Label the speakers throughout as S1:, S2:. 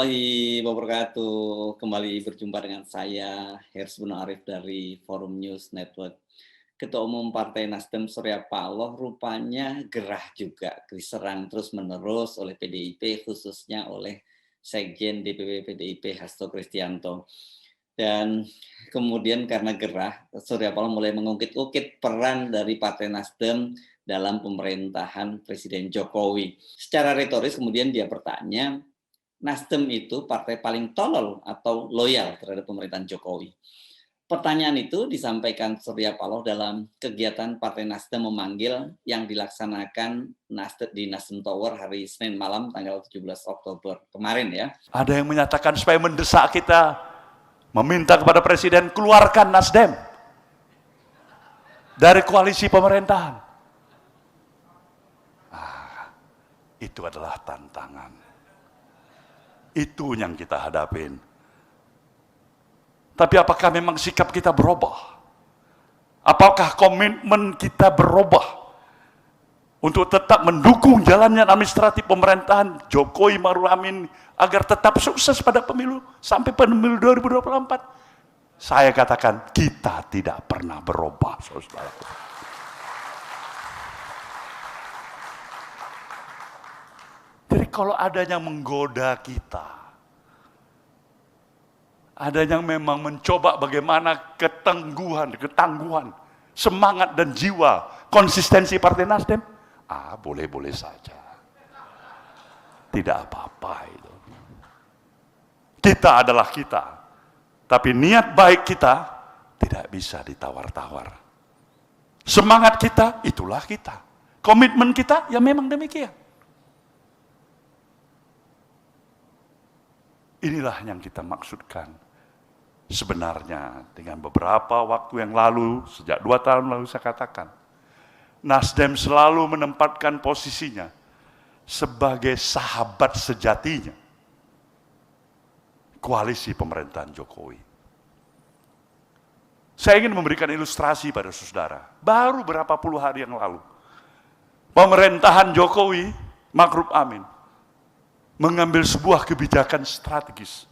S1: warahmatullahi wabarakatuh. Kembali berjumpa dengan saya, Hersy Arif dari Forum News Network. Ketua Umum Partai Nasdem Surya Paloh rupanya gerah juga diserang terus-menerus oleh PDIP, khususnya oleh Sekjen DPP PDIP Hasto Kristianto. Dan kemudian karena gerah, Surya Paloh mulai mengungkit-ungkit peran dari Partai Nasdem dalam pemerintahan Presiden Jokowi. Secara retoris kemudian dia bertanya, Nasdem itu partai paling tolol atau loyal terhadap pemerintahan Jokowi. Pertanyaan itu disampaikan Surya Paloh dalam kegiatan Partai Nasdem memanggil yang dilaksanakan di Nasdem Tower hari Senin malam tanggal 17 Oktober kemarin ya.
S2: Ada yang menyatakan supaya mendesak kita, meminta kepada Presiden keluarkan Nasdem dari koalisi pemerintahan. Itu adalah tantangan. Itu yang kita hadapin. Tapi apakah memang sikap kita berubah? Apakah komitmen kita berubah untuk tetap mendukung jalannya administratif pemerintahan Jokowi Maruf Amin agar tetap sukses pada pemilu sampai pemilu 2024? Saya katakan kita tidak pernah berubah, saudara. Jadi kalau ada yang menggoda kita, ada yang memang mencoba bagaimana ketangguhan, semangat dan jiwa, konsistensi Partai Nasdem, boleh-boleh saja. Tidak apa-apa itu. Kita adalah kita, tapi niat baik kita tidak bisa ditawar-tawar. Semangat kita, itulah kita. Komitmen kita, ya memang demikian. Inilah yang kita maksudkan. Sebenarnya dengan beberapa waktu yang lalu, sejak 2 tahun lalu saya katakan, Nasdem selalu menempatkan posisinya sebagai sahabat sejatinya koalisi pemerintahan Jokowi. Saya ingin memberikan ilustrasi pada saudara. Baru berapa puluh hari yang lalu, pemerintahan Jokowi Maruf Amin mengambil sebuah kebijakan strategis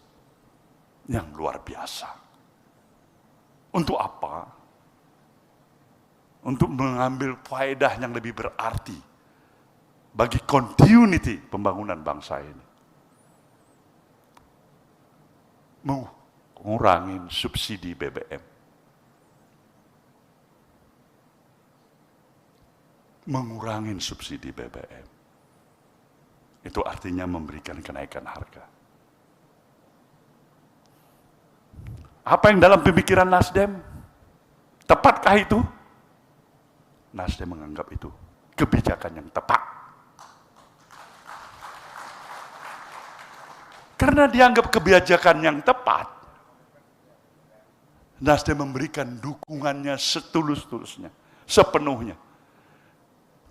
S2: yang luar biasa. Untuk apa? Untuk mengambil faedah yang lebih berarti bagi continuity pembangunan bangsa ini. Mengurangi subsidi BBM. Mengurangi subsidi BBM. Itu artinya memberikan kenaikan harga. Apa yang dalam pemikiran Nasdem? Tepatkah itu? Nasdem menganggap itu kebijakan yang tepat. Karena dianggap kebijakan yang tepat, Nasdem memberikan dukungannya setulus-tulusnya, sepenuhnya.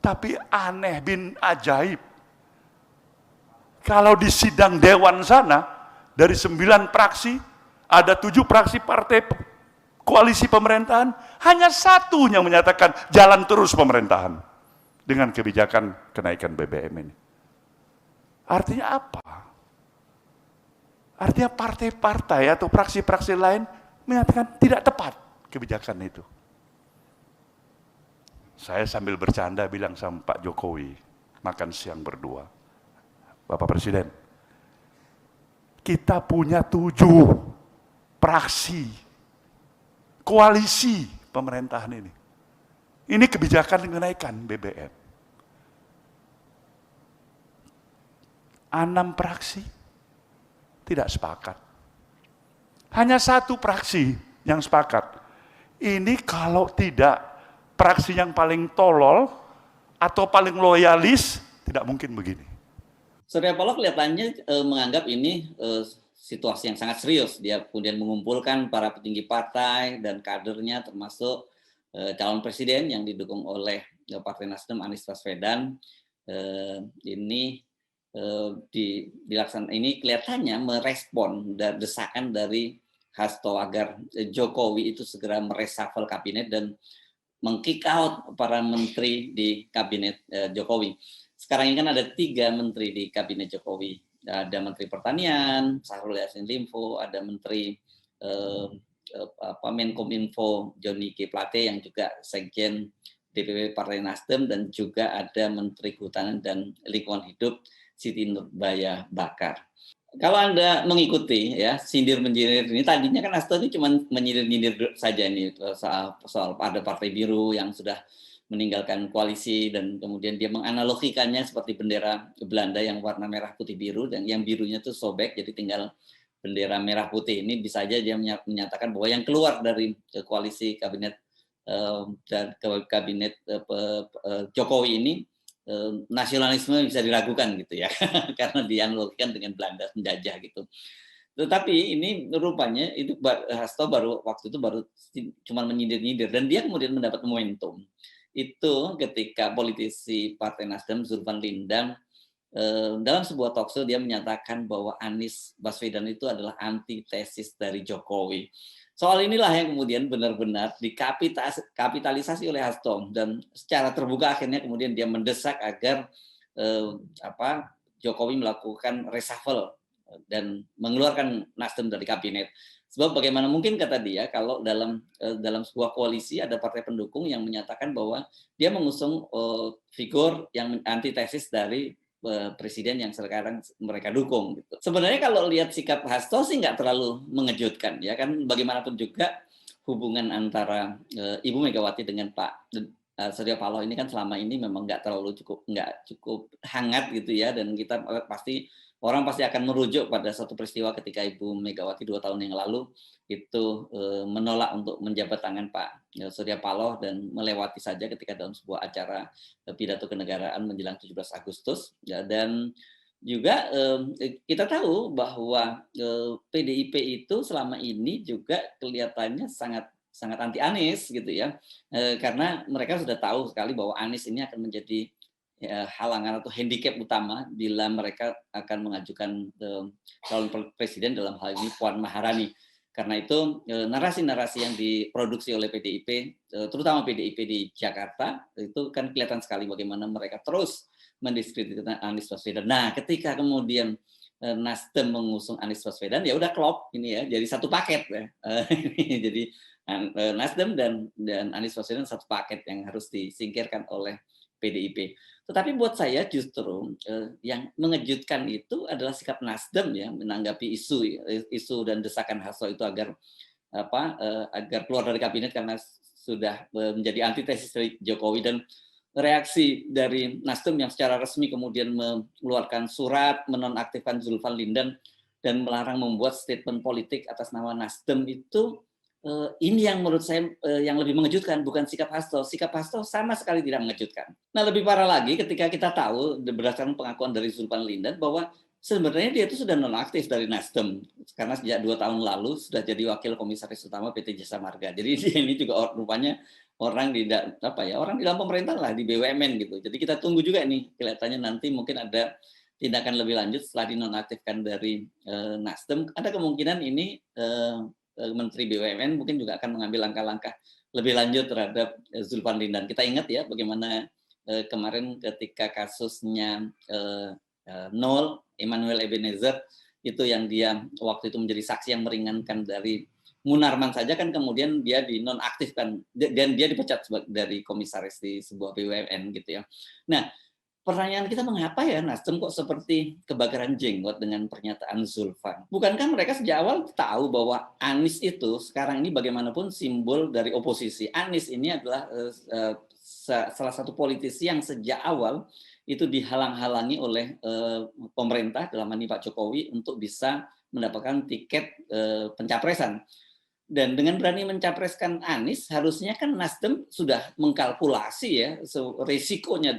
S2: Tapi aneh bin ajaib, kalau di sidang dewan sana, dari 9 fraksi, ada 7 fraksi partai koalisi pemerintahan, hanya 1 yang menyatakan jalan terus pemerintahan dengan kebijakan kenaikan BBM ini. Artinya apa? Artinya partai-partai atau fraksi-fraksi lain menyatakan tidak tepat kebijakan itu. Saya sambil bercanda bilang sama Pak Jokowi, makan siang berdua, Bapak Presiden, kita punya 7 fraksi koalisi pemerintahan ini. Ini kebijakan kenaikan BBM. 6 fraksi tidak sepakat. Hanya 1 fraksi yang sepakat. Ini kalau tidak fraksi yang paling tolol atau paling loyalis, tidak mungkin begini.
S1: Surya Paloh kelihatannya menganggap ini situasi yang sangat serius. Dia kemudian mengumpulkan para petinggi partai dan kadernya, termasuk calon presiden yang didukung oleh Partai Nasdem Anies Baswedan. Ini kelihatannya merespon desakan dari Hasto agar Jokowi itu segera mereshuffle kabinet dan meng-kick out para menteri di kabinet Jokowi. Sekarang ini kan ada 3 menteri di kabinet Jokowi. ada Menteri Pertanian, Syahrul Yassin Limpo, ada Menteri Menkominfo Johnny G. Plate yang juga Sekjen DPP Partai Nasdem, dan juga ada Menteri Kehutanan dan Lingkungan Hidup Siti Nurbaya Bakar. Kalau Anda mengikuti ya sindir-menyidir ini, tadinya kan Hasto ini cuma menyindir-nyindir saja ini soal ada Partai Biru yang sudah meninggalkan koalisi, dan kemudian dia menganalogikannya seperti bendera Belanda yang warna merah putih biru, dan yang birunya tuh sobek jadi tinggal bendera merah putih. Ini bisa aja dia menyatakan bahwa yang keluar dari koalisi kabinet dan kabinet Jokowi ini nasionalisme bisa diragukan gitu ya, karena dianalogikan dengan Belanda menjajah gitu. Tetapi ini rupanya itu Hasto waktu itu baru cuma menyindir-nyindir, dan dia kemudian mendapat momentum itu ketika politisi Partai Nasdem Zulfan Lindang dalam sebuah talkshow dia menyatakan bahwa Anies Baswedan itu adalah antitesis dari Jokowi. Soal inilah yang kemudian benar-benar dikapitalisasi oleh Hasto, dan secara terbuka akhirnya kemudian dia mendesak agar Jokowi melakukan reshuffle dan mengeluarkan Nasdem dari kabinet. Sebab bagaimana mungkin, kata dia, kalau dalam sebuah koalisi ada partai pendukung yang menyatakan bahwa dia mengusung figur yang antitesis dari presiden yang sekarang mereka dukung gitu. Sebenarnya kalau lihat sikap Hasto sih nggak terlalu mengejutkan ya kan, bagaimanapun juga hubungan antara Ibu Megawati dengan Pak Surya Paloh ini kan selama ini memang nggak cukup hangat gitu ya, dan kita orang pasti akan merujuk pada satu peristiwa ketika Ibu Megawati 2 tahun yang lalu itu menolak untuk menjabat tangan Pak Surya Paloh dan melewati saja ketika dalam sebuah acara pidato kenegaraan menjelang 17 Agustus. Ya, dan juga kita tahu bahwa PDIP itu selama ini juga kelihatannya sangat anti Anies gitu ya, karena mereka sudah tahu sekali bahwa Anies ini akan menjadi halangan atau handicap utama bila mereka akan mengajukan calon presiden, dalam hal ini Puan Maharani. Karena itu narasi-narasi yang diproduksi oleh PDIP, terutama PDIP di Jakarta, itu kan kelihatan sekali bagaimana mereka terus mendiskreditkan Anies Baswedan. Nah, ketika kemudian Nasdem mengusung Anies Baswedan, ya udah klop ini ya, jadi satu paket ya. Jadi Nasdem dan Anies Baswedan satu paket yang harus disingkirkan oleh PDIP. Tetapi buat saya justru yang mengejutkan itu adalah sikap Nasdem ya menanggapi isu dan desakan Hasto itu agar keluar dari kabinet karena sudah menjadi antitesis dari Jokowi, dan reaksi dari Nasdem yang secara resmi kemudian mengeluarkan surat menonaktifkan Zulfan Lindang dan melarang membuat statement politik atas nama Nasdem itu. Ini yang menurut saya yang lebih mengejutkan, bukan sikap Hasto. Sikap Hasto sama sekali tidak mengejutkan. Nah, lebih parah lagi ketika kita tahu berdasarkan pengakuan dari Zulfan Lindang bahwa sebenarnya dia itu sudah nonaktif dari Nasdem karena sejak 2 tahun lalu sudah jadi wakil komisaris utama PT Jasa Marga. Jadi dia ini juga rupanya orang di dalam pemerintahan lah, di BUMN gitu. Jadi kita tunggu juga nih, kelihatannya nanti mungkin ada tindakan lebih lanjut setelah dinonaktifkan dari Nasdem. Ada kemungkinan ini Menteri BUMN mungkin juga akan mengambil langkah-langkah lebih lanjut terhadap Zulfan Lindang. Kita ingat ya bagaimana kemarin ketika kasusnya Nol Emmanuel Ebenezer itu, yang dia waktu itu menjadi saksi yang meringankan dari Munarman saja, kan kemudian dia dinonaktifkan dan dia dipecat dari komisaris di sebuah BUMN gitu ya. Nah, pertanyaan kita, mengapa ya Nasdem kok seperti kebakaran jenggot dengan pernyataan Zulfan? Bukankah mereka sejak awal tahu bahwa Anies itu sekarang ini bagaimanapun simbol dari oposisi? Anies ini adalah salah satu politisi yang sejak awal itu dihalang-halangi oleh pemerintah, dalam hal ini Pak Jokowi, untuk bisa mendapatkan tiket pencapresan. Dan dengan berani mencapreskan Anies, harusnya kan Nasdem sudah mengkalkulasi ya risikonya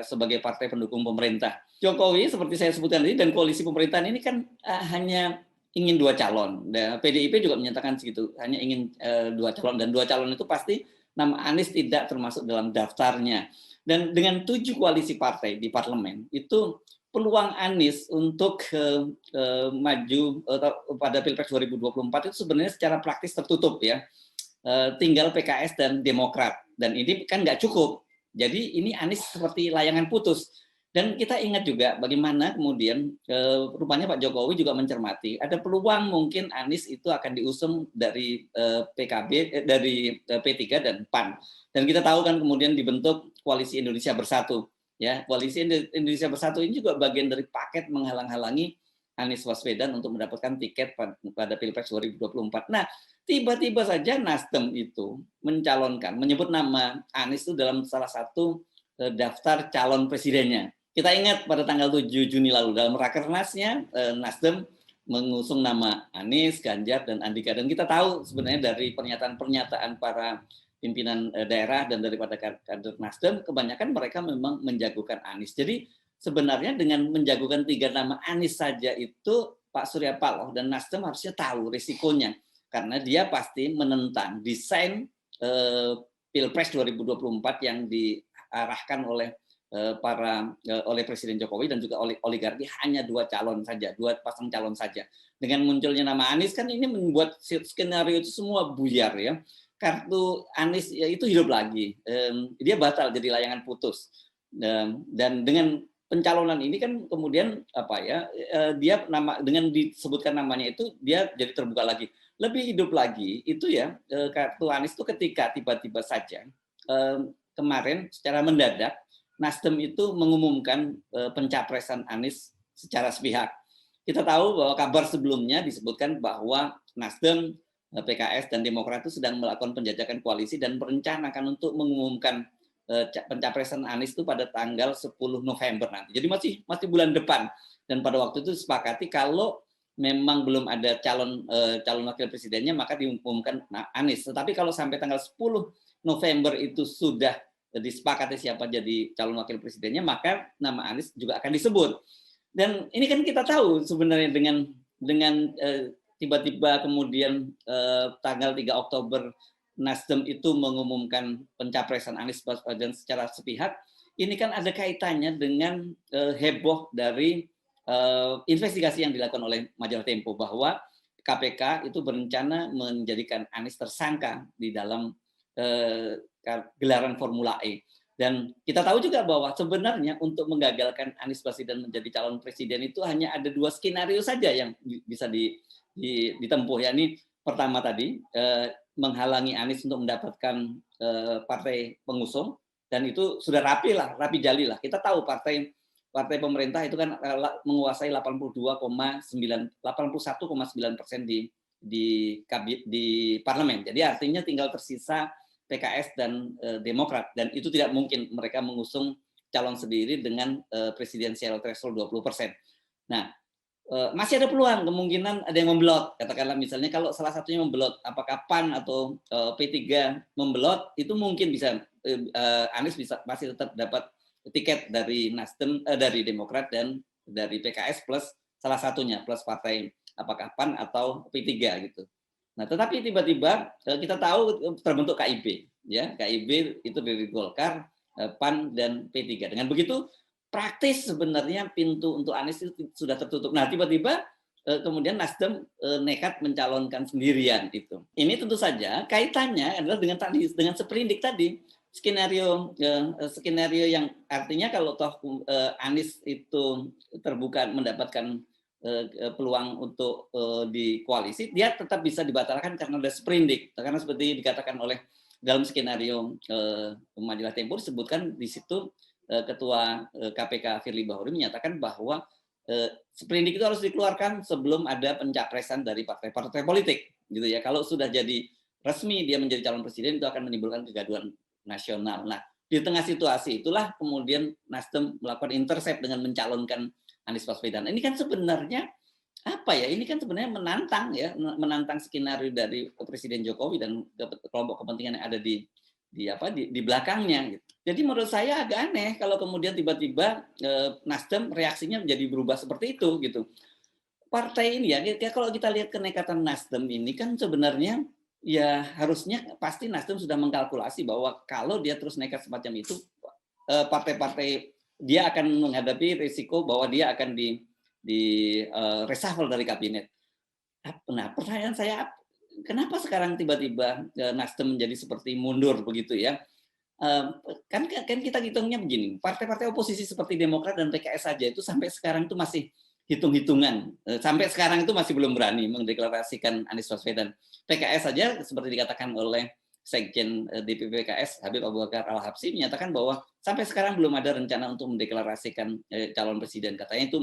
S1: sebagai partai pendukung pemerintah. Jokowi seperti saya sebutkan tadi dan koalisi pemerintahan ini kan hanya ingin 2 calon. Dan PDIP juga menyatakan segitu, hanya ingin 2 calon, dan 2 calon itu pasti nama Anies tidak termasuk dalam daftarnya. Dan dengan 7 koalisi partai di parlemen itu, peluang Anies untuk maju pada Pilpres 2024 itu sebenarnya secara praktis tertutup ya. Tinggal PKS dan Demokrat, dan ini kan nggak cukup. Jadi ini Anies seperti layangan putus. Dan kita ingat juga bagaimana kemudian rupanya Pak Jokowi juga mencermati ada peluang mungkin Anies itu akan diusung dari PKB, dari P3 dan PAN. Dan kita tahu kan kemudian dibentuk Koalisi Indonesia Bersatu. Ya, Koalisi Indonesia Bersatu ini juga bagian dari paket menghalang-halangi Anies Baswedan untuk mendapatkan tiket pada Pilpres 2024. Nah, tiba-tiba saja Nasdem itu menyebut nama Anies itu dalam salah satu daftar calon presidennya. Kita ingat pada tanggal 7 Juni lalu dalam rakernasnya Nasdem mengusung nama Anies, Ganjar, dan Andika. Dan kita tahu sebenarnya dari pernyataan-pernyataan para pimpinan daerah dan daripada kader Nasdem, kebanyakan mereka memang menjagokan Anies. Jadi sebenarnya dengan menjagokan 3 nama Anies saja itu Pak Surya Paloh dan Nasdem harusnya tahu risikonya. Karena dia pasti menentang desain Pilpres 2024 yang diarahkan oleh oleh Presiden Jokowi dan juga oleh oligarki hanya 2 calon saja, 2 pasang calon saja. Dengan munculnya nama Anies kan ini membuat skenario itu semua buyar ya. Kartu Anies ya, itu hidup lagi. Dia batal jadi layangan putus. Dan dengan pencalonan ini kan kemudian dia dengan disebutkan namanya itu dia jadi terbuka lagi. Lebih hidup lagi itu ya kartu Anies itu ketika tiba-tiba saja kemarin secara mendadak Nasdem itu mengumumkan pencapresan Anies secara sepihak. Kita tahu bahwa kabar sebelumnya disebutkan bahwa Nasdem, PKS, dan Demokrat itu sedang melakukan penjajakan koalisi dan merencanakan untuk mengumumkan pencapresan Anies itu pada tanggal 10 November nanti. Jadi masih bulan depan. Dan pada waktu itu disepakati kalau memang belum ada calon wakil presidennya maka diumumkan Anies. Tetapi kalau sampai tanggal 10 November itu sudah disepakati siapa jadi calon wakil presidennya, maka nama Anies juga akan disebut. Dan ini kan kita tahu sebenarnya dengan tiba-tiba kemudian tanggal 3 Oktober Nasdem itu mengumumkan pencapresan Anies Baswedan secara sepihak, ini kan ada kaitannya dengan heboh dari investigasi yang dilakukan oleh majalah Tempo bahwa KPK itu berencana menjadikan Anies tersangka di dalam gelaran Formula E. Dan kita tahu juga bahwa sebenarnya untuk menggagalkan Anies Baswedan menjadi calon presiden itu hanya ada 2 skenario saja yang bisa ditempuh. Yakni pertama tadi menghalangi Anies untuk mendapatkan partai pengusung, dan itu sudah rapi jali lah. Kita tahu partai pemerintah itu kan menguasai 81,9% di parlemen. Jadi artinya tinggal tersisa PKS dan Demokrat, dan itu tidak mungkin mereka mengusung calon sendiri dengan presidensial threshold 20%. Nah, masih ada peluang kemungkinan ada yang membelot. Katakanlah misalnya kalau salah satunya membelot, apakah PAN atau P3 membelot, itu mungkin bisa Anies masih tetap dapat tiket dari Nasdem, dari Demokrat dan dari PKS plus salah satunya plus partai apakah PAN atau P3 gitu. Nah, tetapi tiba-tiba kita tahu terbentuk KIB, ya KIB itu dari Golkar, PAN dan P3. Dengan begitu praktis sebenarnya pintu untuk Anies itu sudah tertutup. Nah, tiba-tiba kemudian Nasdem nekat mencalonkan sendirian itu. Ini tentu saja kaitannya adalah dengan seperindik tadi. Skenario yang artinya kalau toh Anies itu terbuka mendapatkan peluang untuk di koalisi, dia tetap bisa dibatalkan karena ada sprindik. Karena seperti dikatakan oleh dalam skenario majalah Tempo disebutkan di situ Ketua KPK Firly Bahuri menyatakan bahwa sprindik itu harus dikeluarkan sebelum ada pencapresan dari partai-partai politik, gitu ya. Kalau sudah jadi resmi dia menjadi calon presiden itu akan menimbulkan kegaduhan nasional. Nah, di tengah situasi itulah kemudian Nasdem melakukan intercept dengan mencalonkan Anies Baswedan. Ini kan sebenarnya Ini kan sebenarnya menantang skenario dari Presiden Jokowi dan kelompok kepentingan yang ada di belakangnya. Gitu. Jadi menurut saya agak aneh kalau kemudian tiba-tiba Nasdem reaksinya menjadi berubah seperti itu gitu. Partai ini ya kalau kita lihat kenekatan Nasdem ini kan sebenarnya ya harusnya pasti Nasdem sudah mengkalkulasi bahwa kalau dia terus nekat semacam itu partai-partai dia akan menghadapi risiko bahwa dia akan di reshuffle dari kabinet. Nah, pertanyaan saya, kenapa sekarang tiba-tiba Nasdem menjadi seperti mundur begitu ya? Kan kita hitungnya begini, partai-partai oposisi seperti Demokrat dan PKS saja itu sampai sekarang itu masih hitung-hitungan. Sampai sekarang itu masih belum berani mendeklarasikan Anies Baswedan. PKS saja seperti dikatakan oleh Sekjen DPP PKS Habib Abu Bakar Al-Habsyi menyatakan bahwa sampai sekarang belum ada rencana untuk mendeklarasikan calon presiden. Katanya itu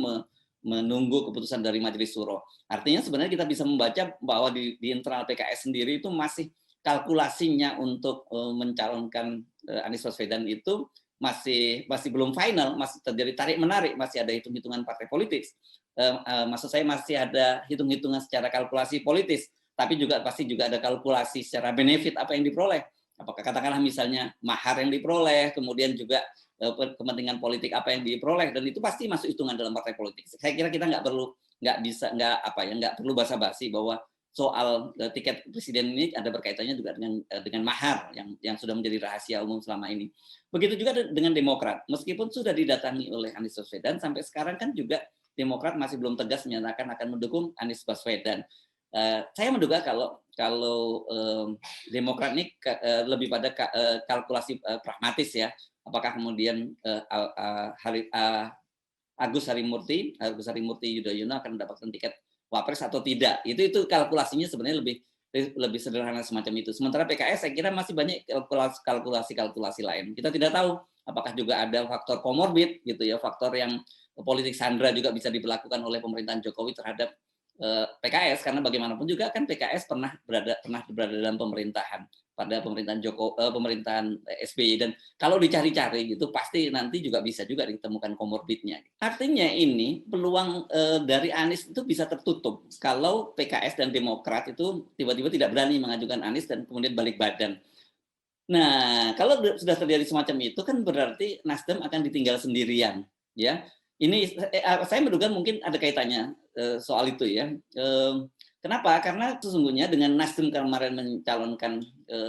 S1: menunggu keputusan dari Majelis Syuro. Artinya sebenarnya kita bisa membaca bahwa di internal PKS sendiri itu masih kalkulasinya untuk mencalonkan Anies Baswedan itu masih belum final, masih terjadi tarik menarik, masih ada hitung-hitungan partai politik. Maksud saya masih ada hitung-hitungan secara kalkulasi politis, tapi juga pasti juga ada kalkulasi secara benefit apa yang diperoleh. Apakah katakanlah misalnya mahar yang diperoleh, kemudian juga kepentingan politik apa yang diperoleh, dan itu pasti masuk hitungan dalam partai politik. Saya kira kita nggak perlu basa-basi bahwa soal tiket presiden ini ada berkaitannya juga dengan mahar yang sudah menjadi rahasia umum selama ini. Begitu juga dengan Demokrat, meskipun sudah didatangi oleh Anies Baswedan, sampai sekarang kan juga Demokrat masih belum tegas menyatakan akan mendukung Anies Baswedan. Saya menduga kalau Demokrat ini lebih pada kalkulasi pragmatis ya, apakah kemudian Agus Harimurti Yudhoyono akan mendapatkan tiket wapres atau tidak. Itu kalkulasinya sebenarnya lebih sederhana semacam itu. Sementara PKS saya kira masih banyak kalkulasi lain. Kita tidak tahu apakah juga ada faktor komorbid gitu ya, faktor yang politik sandra juga bisa diberlakukan oleh pemerintahan Jokowi terhadap PKS, karena bagaimanapun juga kan PKS pernah berada dalam pemerintahan pada pemerintahan SBY, dan kalau dicari-cari gitu pasti nanti juga bisa juga ditemukan komorbidnya. Artinya ini peluang dari Anies itu bisa tertutup kalau PKS dan Demokrat itu tiba-tiba tidak berani mengajukan Anies dan kemudian balik badan. Nah, kalau sudah terjadi semacam itu kan berarti Nasdem akan ditinggal sendirian, ya. Ini saya menduga mungkin ada kaitannya soal itu ya. Kenapa? Karena sesungguhnya dengan Nasdem kemarin mencalonkan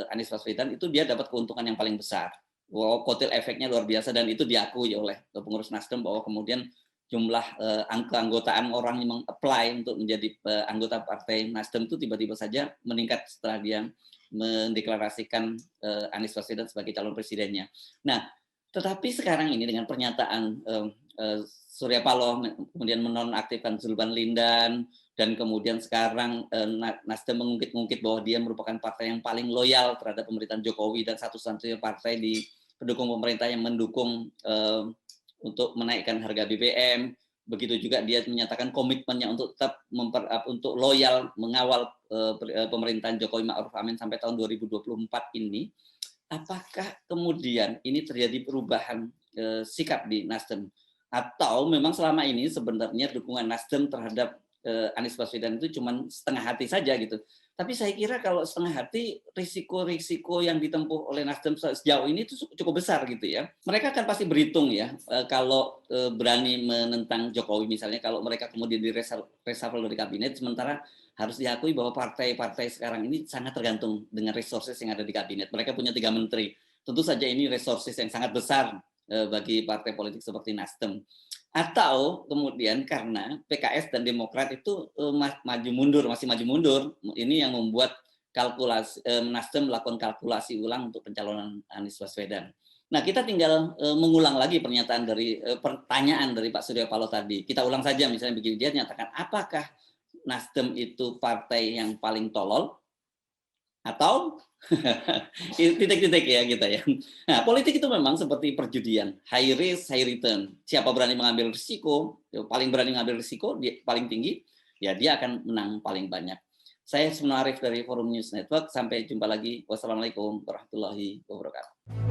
S1: Anies Baswedan itu dia dapat keuntungan yang paling besar. Wow, kotel efeknya luar biasa, dan itu diakui oleh pengurus Nasdem bahwa kemudian jumlah keanggotaan orang yang meng-apply untuk menjadi anggota partai Nasdem itu tiba-tiba saja meningkat setelah dia mendeklarasikan Anies Baswedan sebagai calon presidennya. Nah, tetapi sekarang ini dengan pernyataan Surya Paloh, kemudian menonaktifkan Zulpan Lindan, dan kemudian sekarang Nasdem mengungkit-ungkit bahwa dia merupakan partai yang paling loyal terhadap pemerintahan Jokowi dan satu-satunya partai di pendukung pemerintah yang mendukung untuk menaikkan harga BBM. Begitu juga dia menyatakan komitmennya untuk tetap untuk loyal mengawal pemerintahan Jokowi Ma'ruf Amin sampai tahun 2024 ini. Apakah kemudian ini terjadi perubahan sikap di Nasdem, atau memang selama ini sebenarnya dukungan Nasdem terhadap Anies Baswedan itu cuma setengah hati saja gitu. Tapi saya kira kalau setengah hati, risiko-risiko yang ditempuh oleh Nasdem sejauh ini itu cukup besar gitu ya. Mereka akan pasti berhitung ya, kalau berani menentang Jokowi misalnya, kalau mereka kemudian di reshuffle dari kabinet, sementara harus diakui bahwa partai-partai sekarang ini sangat tergantung dengan resources yang ada di kabinet. Mereka punya 3 menteri. Tentu saja ini resources yang sangat besar bagi partai politik seperti Nasdem. Atau kemudian karena PKS dan Demokrat itu masih maju mundur, ini yang membuat kalkulasi Nasdem melakukan kalkulasi ulang untuk pencalonan Anies Baswedan. Nah, kita tinggal mengulang lagi pertanyaan dari Pak Surya Paloh tadi. Kita ulang saja, misalnya begini, dia nyatakan apakah Nasdem itu partai yang paling tolol atau titik-titik ya kita ya. Nah, politik itu memang seperti perjudian, high risk, high return. Siapa berani mengambil risiko, paling berani mengambil risiko, dia paling tinggi, ya dia akan menang paling banyak. Saya Hersbun Arif dari Forum News Network. Sampai jumpa lagi. Wassalamualaikum warahmatullahi wabarakatuh.